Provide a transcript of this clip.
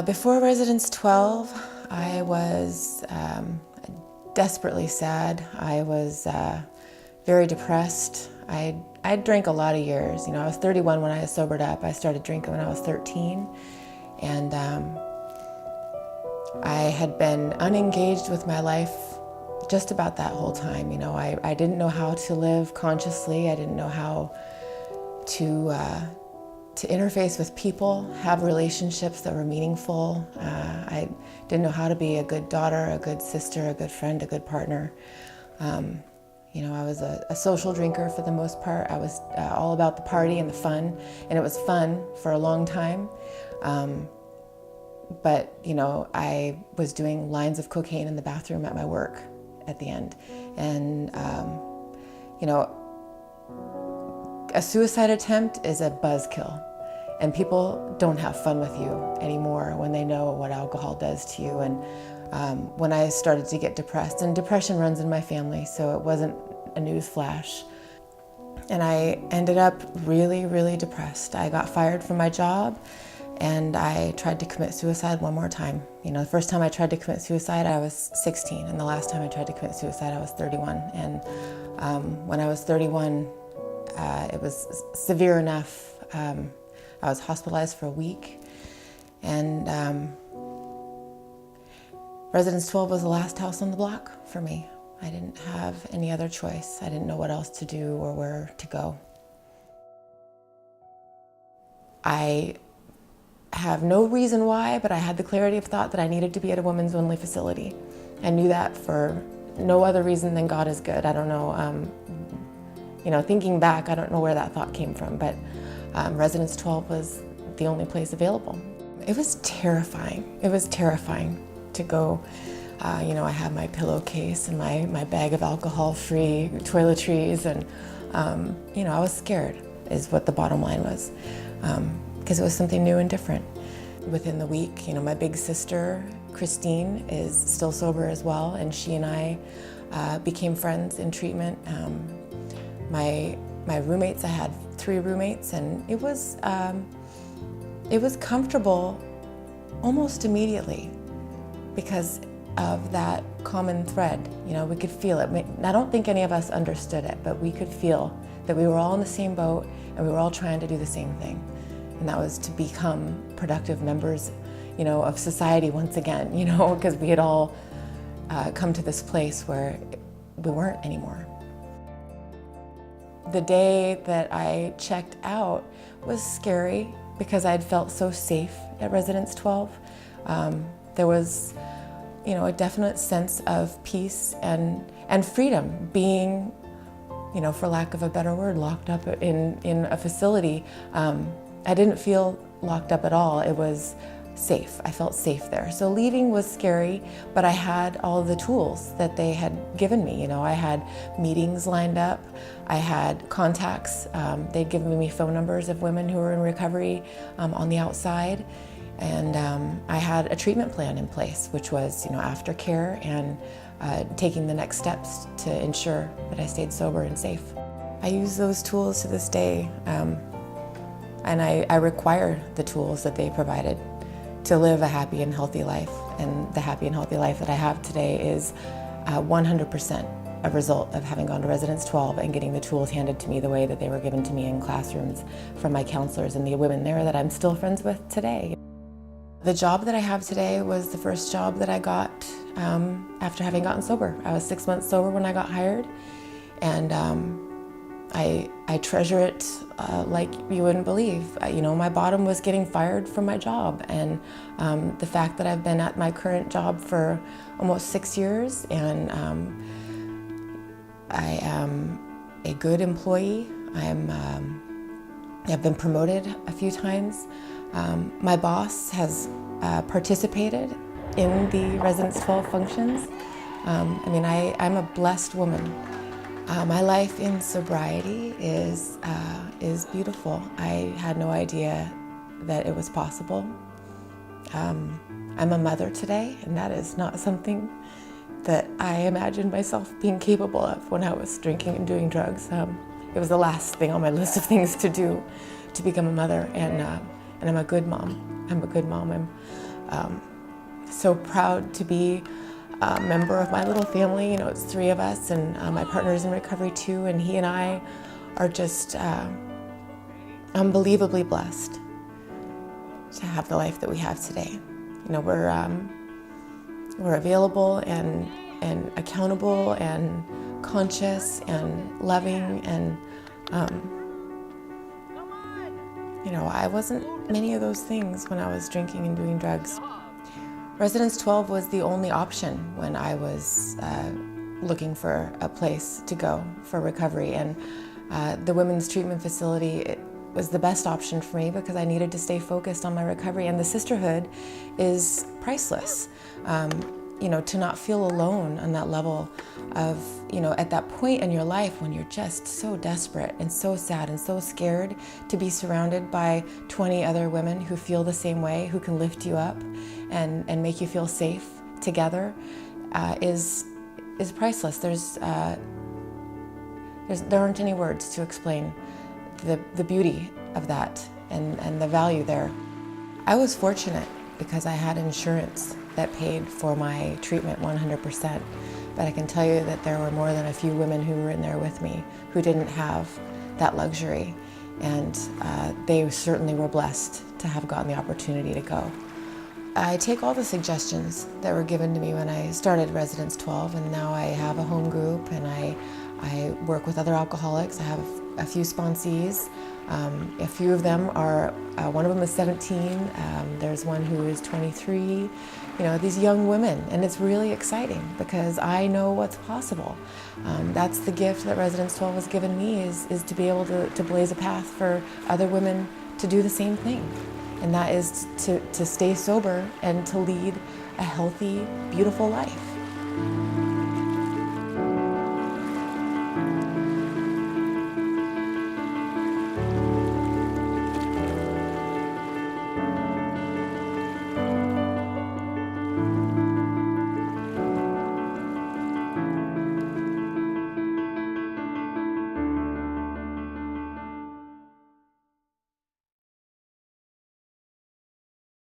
Before Residence 12, I was desperately sad. I was very depressed. I drank a lot of years. You know, I was 31 when I sobered up. I started drinking when I was 13. And I had been unengaged with my life just about that whole time. You know, I didn't know how to live consciously. I didn't know how to interface with people, have relationships that were meaningful. I didn't know how to be a good daughter, a good sister, a good friend, a good partner. You know, I was a social drinker for the most part. I was all about the party and the fun, and it was fun for a long time. But, you know, I was doing lines of cocaine in the bathroom at my work at the end. And, you know, a suicide attempt is a buzzkill, and people don't have fun with you anymore when they know what alcohol does to you. And when I started to get depressed, and depression runs in my family, so it wasn't a news flash, and I ended up really, really depressed. I got fired from my job, and I tried to commit suicide one more time. You know, the first time I tried to commit suicide, I was 16, and the last time I tried to commit suicide, I was 31. And when I was 31, it was severe enough. I was hospitalized for a week, and Residence 12 was the last house on the block for me. I didn't have any other choice. I didn't know what else to do or where to go. I have no reason why, but I had the clarity of thought that I needed to be at a women's only facility. I knew that for no other reason than God is good. I don't know, you know, thinking back, I don't know where that thought came from, but Residence 12 was the only place available. It was terrifying. It was terrifying to go. You know, I had my pillowcase and my bag of alcohol-free toiletries, and you know, I was scared, is what the bottom line was, because it was something new and different. Within the week, you know, my big sister, Christine, is still sober as well, and she and I became friends in treatment. My roommates, I had 3 roommates, and it was comfortable almost immediately because of that common thread. You know, we could feel it. I don't think any of us understood it, but we could feel that we were all in the same boat and we were all trying to do the same thing. And that was to become productive members, you know, of society once again, you know, because we had all come to this place where we weren't anymore. The day that I checked out was scary because I had felt so safe at Residence 12. There was, you know, a definite sense of peace and freedom being, you know, for lack of a better word, locked up in a facility. I didn't feel locked up at all. It was safe. I felt safe there. So leaving was scary, but I had all the tools that they had given me. You know, I had meetings lined up. I had contacts. They'd given me phone numbers of women who were in recovery on the outside. And I had a treatment plan in place, which was, you know, aftercare and taking the next steps to ensure that I stayed sober and safe. I use those tools to this day, and I require the tools that they provided to live a happy and healthy life. And the happy and healthy life that I have today is 100% a result of having gone to Residence 12 and getting the tools handed to me the way that they were given to me in classrooms from my counselors and the women there that I'm still friends with today. The job that I have today was the first job that I got after having gotten sober. I was 6 months sober when I got hired, and I treasure it like you wouldn't believe. You know, my bottom was getting fired from my job, and the fact that I've been at my current job for almost 6 years, and I am a good employee. I've been promoted a few times. My boss has participated in the Residence 12 functions. I mean, I'm a blessed woman. My life in sobriety is beautiful. I had no idea that it was possible. I'm a mother today, and that is not something that I imagined myself being capable of when I was drinking and doing drugs. It was the last thing on my list of things to do to become a mother, and I'm a good mom. I'm a good mom. So proud to be a member of my little family. You know, it's 3 of us, and my partner's in recovery too, and he and I are just unbelievably blessed to have the life that we have today. You know, we're available and accountable and conscious and loving, and you know, I wasn't many of those things when I was drinking and doing drugs. Residence 12 was the only option when I was looking for a place to go for recovery, and the women's treatment facility, it was the best option for me because I needed to stay focused on my recovery, and the sisterhood is priceless. You know, to not feel alone on that level of, you know, at that point in your life when you're just so desperate and so sad and so scared, to be surrounded by 20 other women who feel the same way, who can lift you up and make you feel safe together, is priceless. There aren't any words to explain the beauty of that and the value there. I was fortunate because I had insurance that paid for my treatment 100%. But I can tell you that there were more than a few women who were in there with me who didn't have that luxury. And they certainly were blessed to have gotten the opportunity to go. I take all the suggestions that were given to me when I started Residence 12, and now I have a home group, and I work with other alcoholics. I have a few sponsees. A few of them are, one of them is 17, there's one who is 23, you know, these young women, and it's really exciting because I know what's possible. That's the gift that Residence 12 has given me, is to be able to blaze a path for other women to do the same thing. And that is to stay sober and to lead a healthy, beautiful life.